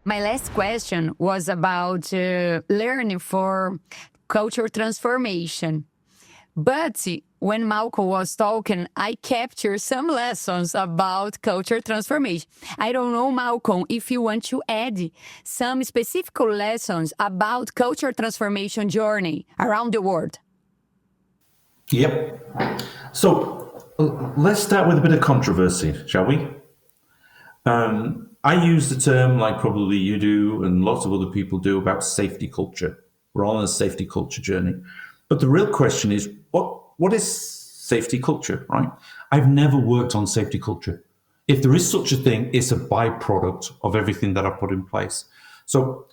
My last question was about learning for culture transformation. But when Malcolm was talking, I captured some lessons about culture transformation. I don't know, Malcolm, if you want to add some specific lessons about culture transformation journey around the world. Yep. So let's start with a bit of controversy, shall we? I use the term, like probably you do and lots of other people do, about safety culture. We're all on a safety culture journey. But the real question is, what is safety culture, right? I've never worked on safety culture. If there is such a thing, it's a byproduct of everything that I've put in place. So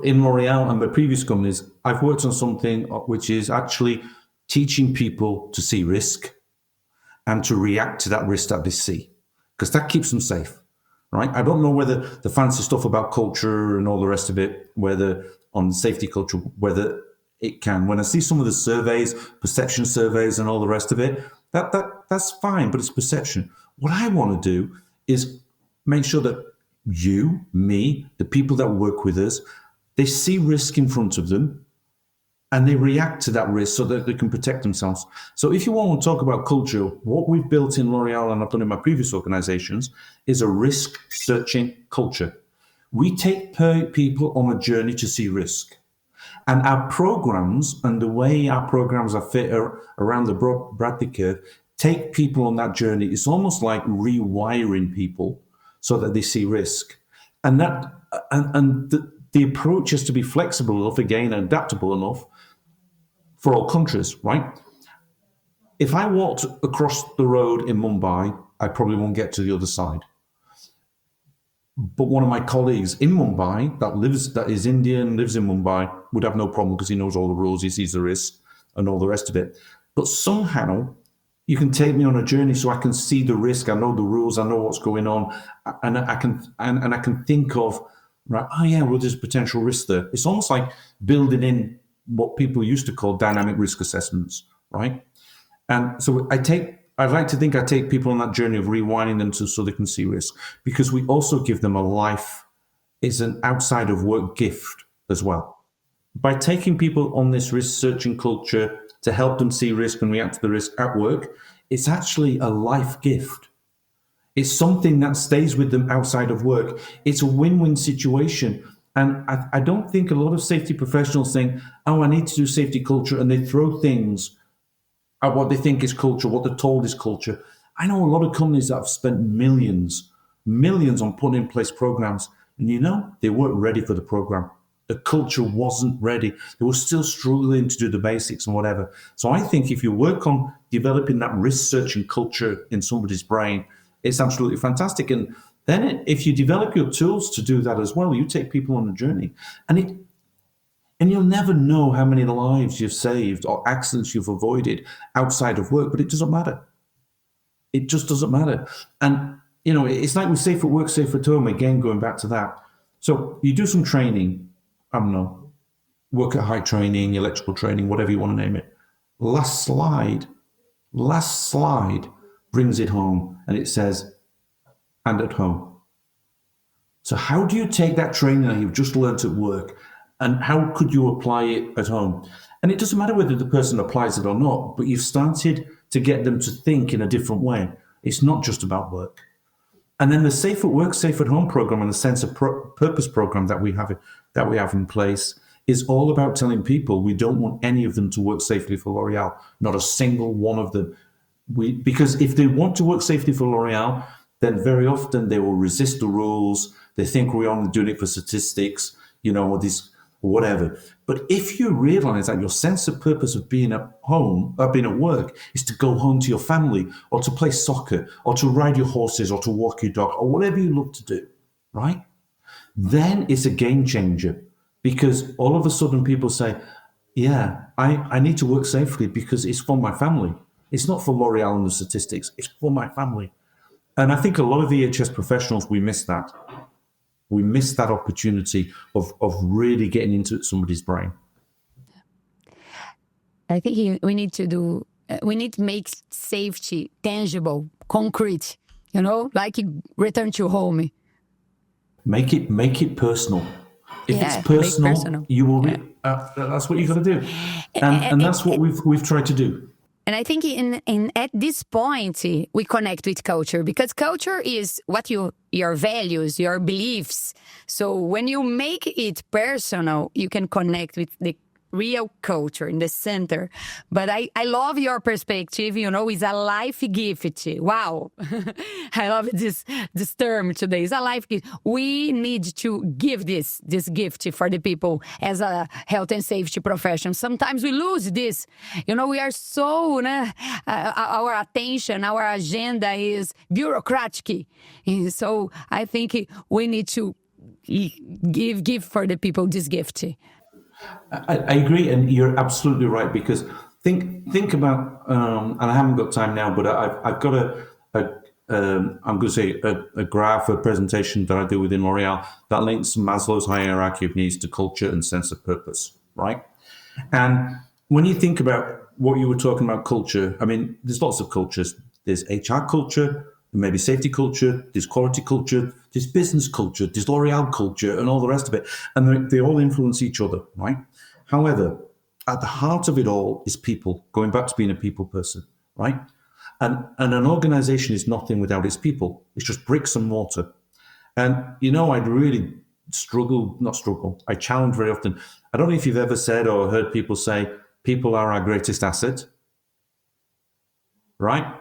in L'Oreal and my previous companies, I've worked on something which is actually teaching people to see risk and to react to that risk that they see, because that keeps them safe, right? I don't know whether the fancy stuff about culture and all the rest of it, whether on safety culture, whether it can. When I see some of the surveys, perception surveys and all the rest of it, that's fine, but it's perception. What I want to do is make sure that you, me, the people that work with us, they see risk in front of them and they react to that risk so that they can protect themselves. So if you want to talk about culture, what we've built in L'Oreal and I've done in my previous organizations is a risk-searching culture. We take people on a journey to see risk. And our programs and the way our programs are fit around the Bradley curve take people on that journey. It's almost like rewiring people so that they see risk. And the approach has to be flexible enough, again, and adaptable enough for all countries, right? If I walked across the road in Mumbai, I probably won't get to the other side. But one of my colleagues in Mumbai that is Indian, lives in Mumbai, would have no problem because he knows all the rules, he sees the risk and all the rest of it. But somehow you can take me on a journey so I can see the risk, I know the rules, I know what's going on, and I can think of, right, oh yeah, well, there's potential risk there. It's almost like building in what people used to call dynamic risk assessments, right? And so I'd like to think I take people on that journey of rewinding them so they can see risk, because we also give them a life, it's an outside of work gift as well. By taking people on this risk-searching culture to help them see risk and react to the risk at work, it's actually a life gift. It's something that stays with them outside of work. It's a win-win situation. And I don't think a lot of safety professionals think, oh, I need to do safety culture, and they throw things at what they think is culture, what they're told is culture. I know a lot of companies that have spent millions on putting in place programs, and they weren't ready for the program. The culture wasn't ready. They were still struggling to do the basics and whatever. So I think if you work on developing that risk-searching culture in somebody's brain, it's absolutely fantastic. And then if you develop your tools to do that as well, you take people on a journey. And you'll never know how many lives you've saved or accidents you've avoided outside of work, but it doesn't matter. It just doesn't matter. And, it's like we safe at work, safe at home, again, going back to that. So you do some training, I don't know, work at height training, electrical training, whatever you want to name it. Last slide brings it home, and it says, and at home. So how do you take that training that you've just learned at work, and how could you apply it at home? And it doesn't matter whether the person applies it or not, but you've started to get them to think in a different way. It's not just about work. And then the Safe at Work, Safe at Home program and the Sense of Purpose program that we have in place is all about telling people we don't want any of them to work safely for L'Oreal, not a single one of them. Because if they want to work safely for L'Oreal, then very often they will resist the rules. They think we're only doing it for statistics, or this, whatever. But if you realize that your sense of purpose of being at home, being at work, is to go home to your family, or to play soccer, or to ride your horses, or to walk your dog, or whatever you love to do, right? Then it's a game changer, because all of a sudden people say, yeah, I need to work safely because it's for my family. It's not for L'Oreal and the statistics, it's for my family. And I think a lot of EHS professionals, we miss that. We miss that opportunity of really getting into somebody's brain. I think we need to make safety tangible, concrete, like return to home. Make it personal. If it's Yeah, make personal, personal. you will. Yeah. That's what you got to do, and that's what we've tried to do. And I think in at this point we connect with culture, because culture is what your values, your beliefs. So when you make it personal, you can connect with the real culture in the center. But I love your perspective, it's a life gift. Wow. I love this term today. It's a life gift. We need to give this gift for the people as a health and safety profession. Sometimes we lose this. We are so, our attention, our agenda is bureaucratic. And so I think we need to give for the people this gift. I agree, and you're absolutely right, because think about, and I haven't got time now, but I've got I'm going to say a graph, a presentation that I do within L'Oreal that links Maslow's hierarchy of needs to culture and sense of purpose, right? And when you think about what you were talking about, culture, I mean, there's lots of cultures. There's HR culture, maybe safety culture, there's quality culture, there's business culture, there's L'Oreal culture, and all the rest of it. And they all influence each other, right? However, at the heart of it all is people, going back to being a people person, right? And an organization is nothing without its people. It's just bricks and mortar. And, I'd really I challenge very often. I don't know if you've ever said or heard people say, people are our greatest asset, right?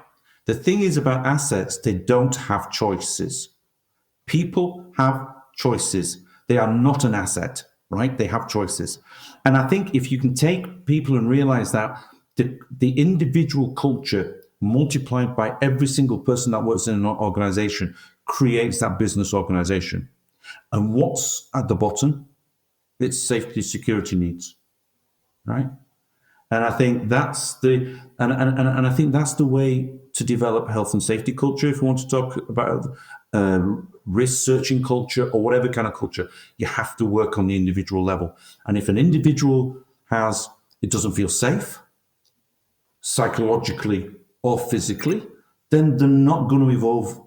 The thing is about assets, they don't have choices. People have choices. They are not an asset, right? They have choices. And I think if you can take people and realize that the individual culture multiplied by every single person that works in an organization creates that business organization. And what's at the bottom? It's safety, security needs, right? And I think that's and I think that's the way to develop health and safety culture. If you want to talk about risk searching culture or whatever kind of culture, you have to work on the individual level. And if an individual it doesn't feel safe, psychologically or physically, then they're not going to evolve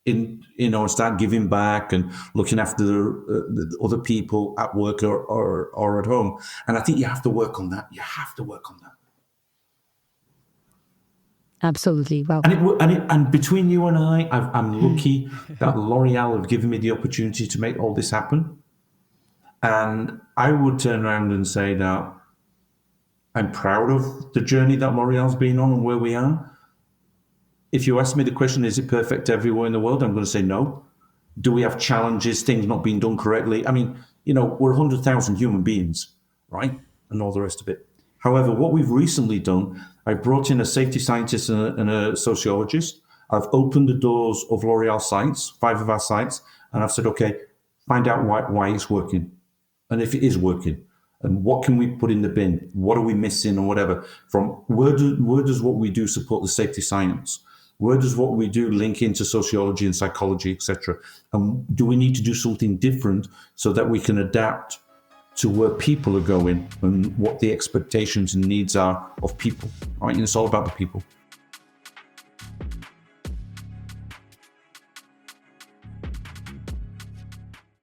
in, start giving back and looking after the other people at work or at home. And I think you have to work on that. You have to work on that. Absolutely. Wow. And between you and I'm lucky that L'Oreal have given me the opportunity to make all this happen. And I would turn around and say that I'm proud of the journey that L'Oreal's been on and where we are. If you ask me the question, is it perfect everywhere in the world? I'm going to say no. Do we have challenges, things not being done correctly? I mean, we're 100,000 human beings, right? And all the rest of it. However, what we've recently done, I brought in a safety scientist and a sociologist. I've opened the doors of L'Oreal sites, 5 of our sites, and I've said, okay, find out why it's working. And if it is working, and what can we put in the bin? What are we missing or whatever? From where does what we do support the safety science? Where does what we do link into sociology and psychology, etc.? And do we need to do something different so that we can adapt to where people are going and what the expectations and needs are of people, right? And it's all about the people.